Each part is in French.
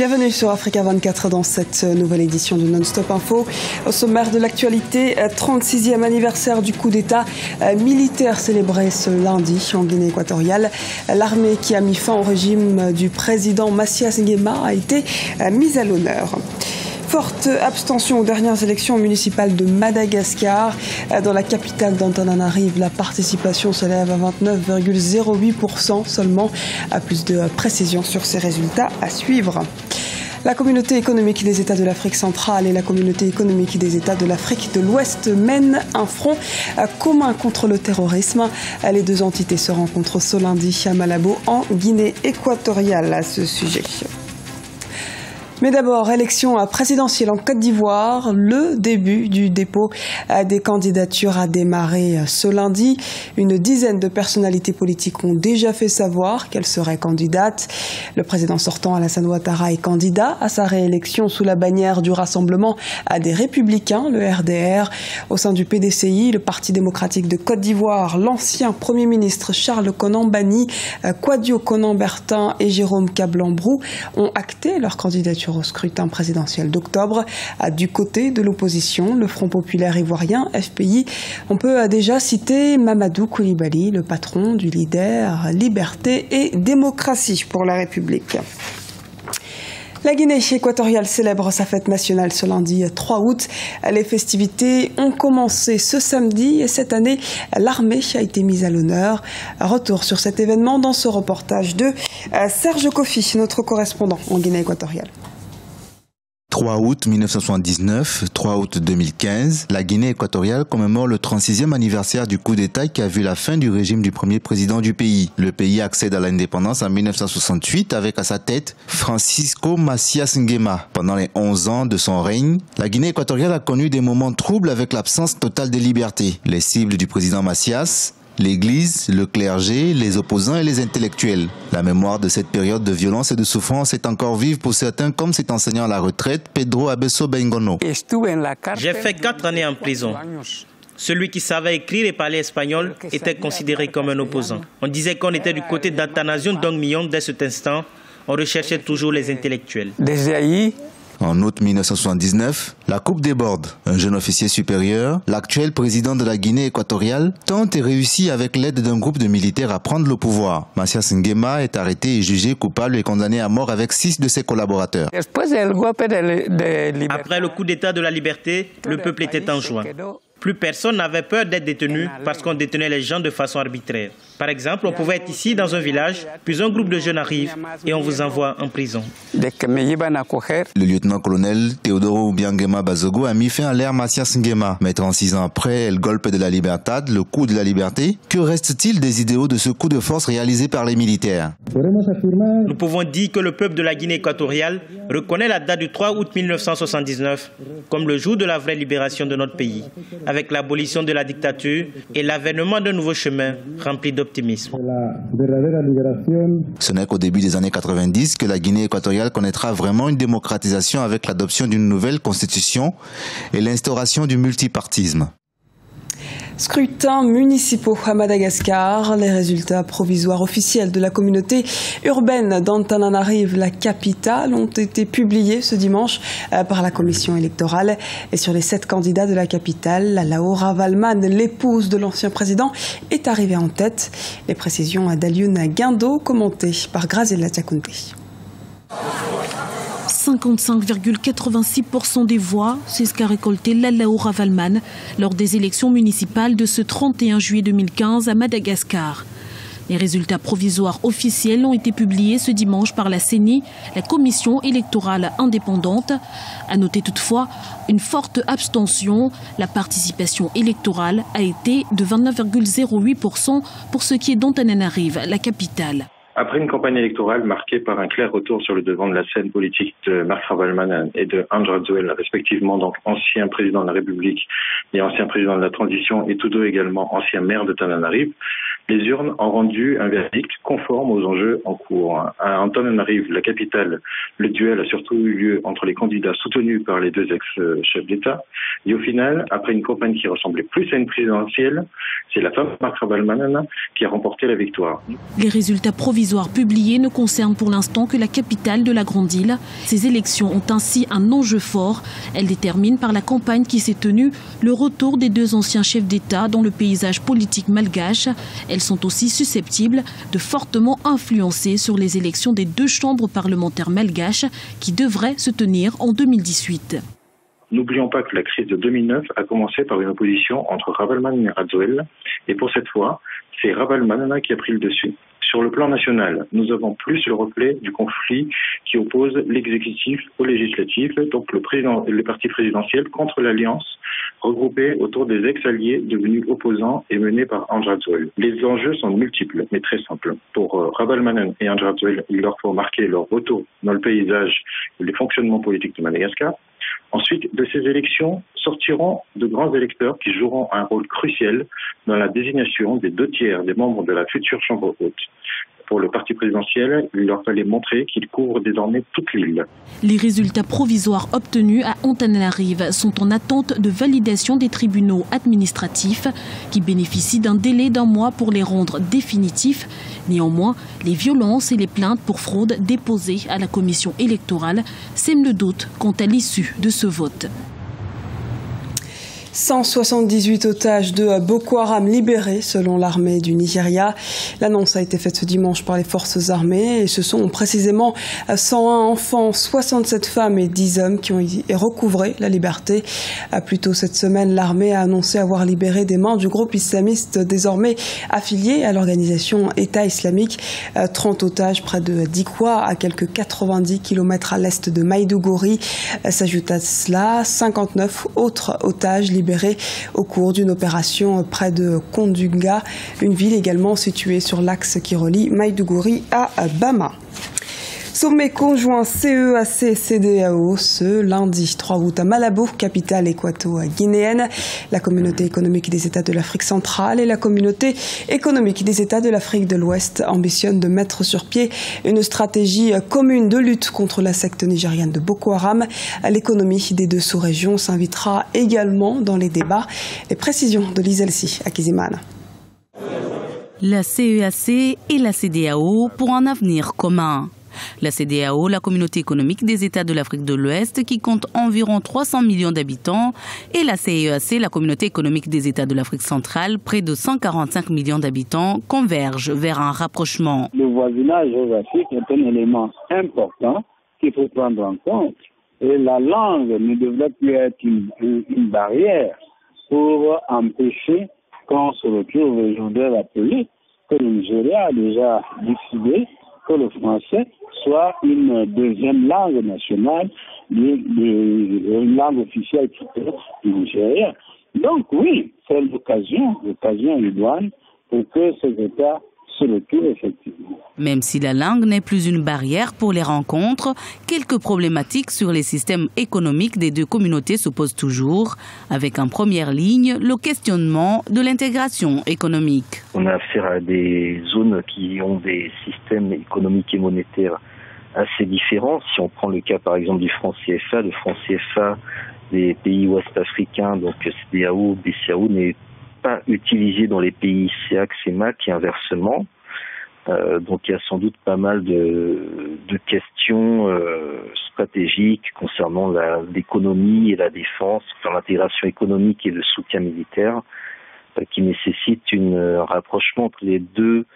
Bienvenue sur Africa 24 dans cette nouvelle édition de Non-Stop Info. Au sommaire de l'actualité, 36e anniversaire du coup d'État militaire célébré ce lundi en Guinée équatoriale. L'armée qui a mis fin au régime du président Macias Nguema a été mise à l'honneur. Forte abstention aux dernières élections municipales de Madagascar. Dans la capitale d'Antananarive, la participation s'élève à 29,08% seulement. À plus de précision sur ces résultats à suivre. La communauté économique des États de l'Afrique centrale et la communauté économique des États de l'Afrique de l'Ouest mènent un front commun contre le terrorisme. Les deux entités se rencontrent ce lundi à Malabo en Guinée équatoriale à ce sujet. Mais d'abord, élection présidentielle en Côte d'Ivoire. Le début du dépôt des candidatures a démarré ce lundi. Une dizaine de personnalités politiques ont déjà fait savoir qu'elles seraient candidates. Le président sortant Alassane Ouattara est candidat à sa réélection sous la bannière du Rassemblement des Républicains, le RDR. Au sein du PDCI, le Parti démocratique de Côte d'Ivoire, l'ancien Premier ministre Charles Konan Banny, Kouadio Konan Bertin et Jérôme Kablan-Brou ont acté leur candidature au scrutin présidentiel d'octobre. Du côté de l'opposition, le Front populaire ivoirien, FPI, on peut déjà citer Mamadou Koulibaly, le patron du leader Liberté et Démocratie pour la République. La Guinée équatoriale célèbre sa fête nationale ce lundi 3 août. Les festivités ont commencé ce samedi et cette année, l'armée a été mise à l'honneur. Retour sur cet événement dans ce reportage de Serge Kofi, notre correspondant en Guinée équatoriale. 3 août 1979, 3 août 2015, la Guinée équatoriale commémore le 36e anniversaire du coup d'État qui a vu la fin du régime du premier président du pays. Le pays accède à l'indépendance en 1968 avec à sa tête Francisco Macias Nguema. Pendant les 11 ans de son règne, la Guinée équatoriale a connu des moments troubles avec l'absence totale des libertés. Les cibles du président Macias: l'Église, le clergé, les opposants et les intellectuels. La mémoire de cette période de violence et de souffrance est encore vive pour certains, comme cet enseignant à la retraite, Pedro Abeso Bengono. J'ai fait 4 années en prison. Celui qui savait écrire et parler espagnol était considéré comme un opposant. On disait qu'on était du côté d'Athanasio Ndong-Millon. Dès cet instant, on recherchait toujours les intellectuels. En août 1979, la coupe déborde. Un jeune officier supérieur, l'actuel président de la Guinée équatoriale, tente et réussit avec l'aide d'un groupe de militaires à prendre le pouvoir. Macias Nguema est arrêté et jugé coupable et condamné à mort avec 6 de ses collaborateurs. Après le coup d'État de la liberté, le peuple était en joie. Plus personne n'avait peur d'être détenu parce qu'on détenait les gens de façon arbitraire. Par exemple, on pouvait être ici dans un village, puis un groupe de jeunes arrive et on vous envoie en prison. Le lieutenant-colonel Teodoro Biangema Bazogo a mis fin à l'ère Macias Nguema. Mais 36 ans après El Golpe de la Libertad, le coup de la liberté, que reste-t-il des idéaux de ce coup de force réalisé par les militaires? Nous pouvons dire que le peuple de la Guinée équatoriale reconnaît la date du 3 août 1979 comme le jour de la vraie libération de notre pays, avec l'abolition de la dictature et l'avènement d'un nouveau chemin rempli d'optimisme. Ce n'est qu'au début des années 90 que la Guinée équatoriale connaîtra vraiment une démocratisation avec l'adoption d'une nouvelle constitution et l'instauration du multipartisme. Scrutins municipaux à Madagascar. Les résultats provisoires officiels de la communauté urbaine d'Antananarive, la capitale, ont été publiés ce dimanche par la commission électorale. Et sur les 7 candidats de la capitale, Laura Valman, l'épouse de l'ancien président, est arrivée en tête. Les précisions d'Alioune Guindo, commentées par Graziella Tchakounté. 55,86% des voix, c'est ce qu'a récolté Laura Valman lors des élections municipales de ce 31 juillet 2015 à Madagascar. Les résultats provisoires officiels ont été publiés ce dimanche par la CENI, la commission électorale indépendante. À noter toutefois une forte abstention. La participation électorale a été de 29,08% pour ce qui est d'Antananarive, la capitale. Après une campagne électorale marquée par un clair retour sur le devant de la scène politique de Marc Ravalman et de Andra Zouel, respectivement donc ancien président de la République et ancien président de la transition, et tous deux également anciens maires de Antananarive, les urnes ont rendu un verdict conforme aux enjeux en cours. À Antananarive, la capitale, le duel a surtout eu lieu entre les candidats soutenus par les deux ex-chefs d'État. Et au final, après une campagne qui ressemblait plus à une présidentielle, c'est la femme Marc Ravalman qui a remporté la victoire. Les résultats provisoires provisoire publié ne concerne pour l'instant que la capitale de la Grande Île. Ces élections ont ainsi un enjeu fort. Elles déterminent par la campagne qui s'est tenue le retour des deux anciens chefs d'État dans le paysage politique malgache. Elles sont aussi susceptibles de fortement influencer sur les élections des deux chambres parlementaires malgaches qui devraient se tenir en 2018. N'oublions pas que la crise de 2009 a commencé par une opposition entre Ravalomanana et Radzoel, et pour cette fois, c'est Ravalomanana qui a pris le dessus. Sur le plan national, nous avons plus le reflet du conflit qui oppose l'exécutif au législatif, donc le parti présidentiel contre l'alliance regroupée autour des ex-alliés devenus opposants et menés par Andry Rajoelina. Les enjeux sont multiples, mais très simples. Pour Ravalomanana et Andry Rajoelina, il leur faut marquer leur retour dans le paysage et les fonctionnements politiques de Madagascar. Ensuite, de ces élections sortiront de grands électeurs qui joueront un rôle crucial dans la désignation des 2/3 des membres de la future Chambre haute. Pour le parti présidentiel, il leur fallait montrer qu'il couvre désormais toute l'île. Les résultats provisoires obtenus à Antananarive sont en attente de validation des tribunaux administratifs qui bénéficient d'un délai d'1 mois pour les rendre définitifs. Néanmoins, les violences et les plaintes pour fraude déposées à la commission électorale sèment le doute quant à l'issue de ce vote. 178 otages de Boko Haram libérés selon l'armée du Nigeria. L'annonce a été faite ce dimanche par les forces armées et ce sont précisément 101 enfants, 67 femmes et 10 hommes qui ont recouvré la liberté. Plus tôt cette semaine, l'armée a annoncé avoir libéré des mains du groupe islamiste désormais affilié à l'organisation État islamique. 30 otages près de Dikwa, à quelques 90 km à l'est de Maïdougouri. S'ajoute à cela 59 autres otages libérés au cours d'une opération près de Kondunga, une ville également située sur l'axe qui relie Maïdougouri à Bama. Sommet conjoint CEAC-CEDEAO ce lundi 3 août à Malabo, capitale équato-guinéenne. La communauté économique des États de l'Afrique centrale et la communauté économique des États de l'Afrique de l'Ouest ambitionnent de mettre sur pied une stratégie commune de lutte contre la secte nigériane de Boko Haram. L'économie des deux sous-régions s'invitera également dans les débats. Les précisions de Lizelsi à Kizimana. La CEAC et la CEDEAO pour un avenir commun. La CEDEAO, la communauté économique des États de l'Afrique de l'Ouest, qui compte environ 300 millions d'habitants, et la CEAC, la communauté économique des États de l'Afrique centrale, près de 145 millions d'habitants, convergent vers un rapprochement. Le voisinage géographique est un élément important qu'il faut prendre en compte. Et la langue ne devrait plus être une barrière pour empêcher qu'on se retrouve. Je voudrais rappeler que le Nigeria a déjà décidé que le français soit une deuxième langue nationale, une langue officielle du Nigeria. Donc oui, c'est l'occasion idoine pour que ces États se retrouvent effectivement. Même si la langue n'est plus une barrière pour les rencontres, quelques problématiques sur les systèmes économiques des deux communautés se posent toujours, avec en première ligne le questionnement de l'intégration économique. On a affaire à des zones qui ont des systèmes économiques et monétaires assez différents. Si on prend le cas par exemple du franc CFA, le franc CFA des pays ouest-africains, donc CEDEAO, BCEAO, n'est pas utilisé dans les pays CEAC, CEMAC et inversement. Donc il y a sans doute pas mal de questions stratégiques concernant l'économie et la défense, enfin, l'intégration économique et le soutien militaire, qui nécessitent un rapprochement entre les deux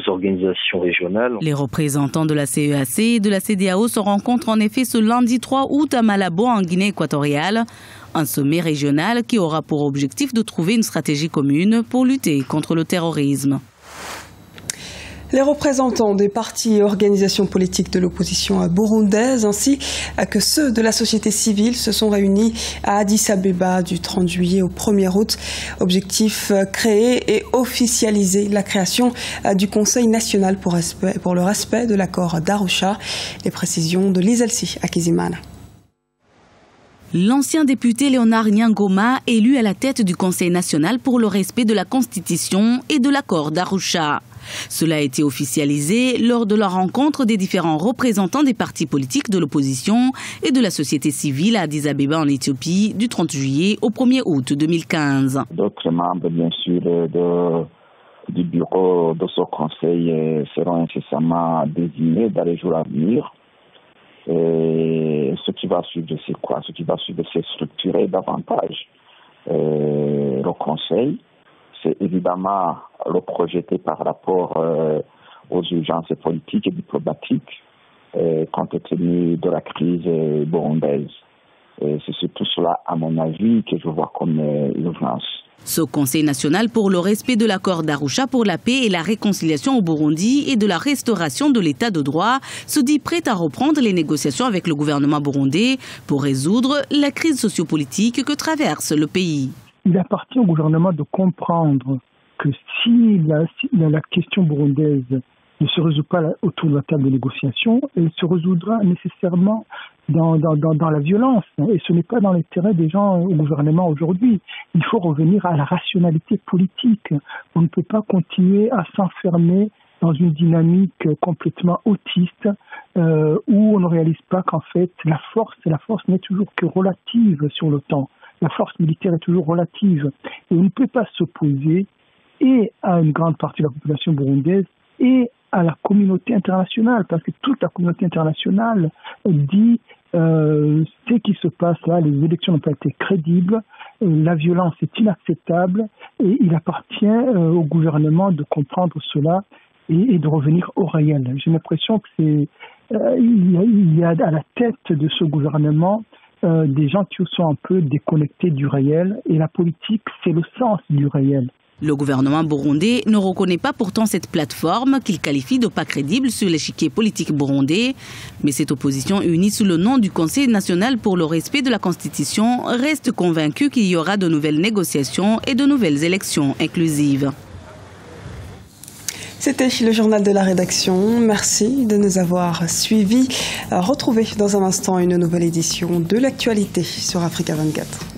organisations régionales. Les représentants de la CEAC et de la CEDEAO se rencontrent en effet ce lundi 3 août à Malabo, en Guinée équatoriale. Un sommet régional qui aura pour objectif de trouver une stratégie commune pour lutter contre le terrorisme. Les représentants des partis et organisations politiques de l'opposition burundaise ainsi que ceux de la société civile se sont réunis à Addis Abeba du 30 juillet au 1er août. Objectif, créer et officialiser la création du Conseil national pour le respect de l'accord d'Arusha. Les précisions de Lizelsi à Kizimana. L'ancien député Léonard Nyangoma, élu à la tête du Conseil national pour le respect de la Constitution et de l'accord d'Arusha. Cela a été officialisé lors de la rencontre des différents représentants des partis politiques de l'opposition et de la société civile à Addis Abeba en Éthiopie du 30 juillet au 1er août 2015. D'autres membres, bien sûr, de du bureau de ce conseil seront incessamment désignés dans les jours à venir. Et ce qui va suivre, c'est quoi? Ce qui va suivre, c'est structurer davantage le conseil. C'est évidemment le projeter par rapport aux urgences politiques et diplomatiques compte tenu de la crise burundaise. C'est surtout cela, à mon avis, que je vois comme urgence. Ce Conseil national pour le respect de l'accord d'Arusha pour la paix et la réconciliation au Burundi et de la restauration de l'état de droit se dit prêt à reprendre les négociations avec le gouvernement burundais pour résoudre la crise sociopolitique que traverse le pays. Il appartient au gouvernement de comprendre que si la question burundaise ne se résout pas autour de la table de négociation, elle se résoudra nécessairement dans la violence. Et ce n'est pas dans l'intérêt des gens au gouvernement aujourd'hui. Il faut revenir à la rationalité politique. On ne peut pas continuer à s'enfermer dans une dynamique complètement autiste où on ne réalise pas qu'en fait la force n'est toujours que relative sur le temps. La force militaire est toujours relative. Et on ne peut pas s'opposer et à une grande partie de la population burundaise et à la communauté internationale, parce que toute la communauté internationale dit ce qui se passe là, les élections n'ont pas été crédibles, la violence est inacceptable et il appartient au gouvernement de comprendre cela et de revenir au réel. J'ai l'impression que il y a à la tête de ce gouvernement des gens qui sont un peu déconnectés du réel et la politique, c'est le sens du réel. Le gouvernement burundais ne reconnaît pas pourtant cette plateforme qu'il qualifie de pas crédible sur l'échiquier politique burundais. Mais cette opposition unie sous le nom du Conseil national pour le respect de la Constitution reste convaincue qu'il y aura de nouvelles négociations et de nouvelles élections inclusives. C'était le journal de la rédaction. Merci de nous avoir suivis. Retrouvez dans un instant une nouvelle édition de l'actualité sur Africa 24.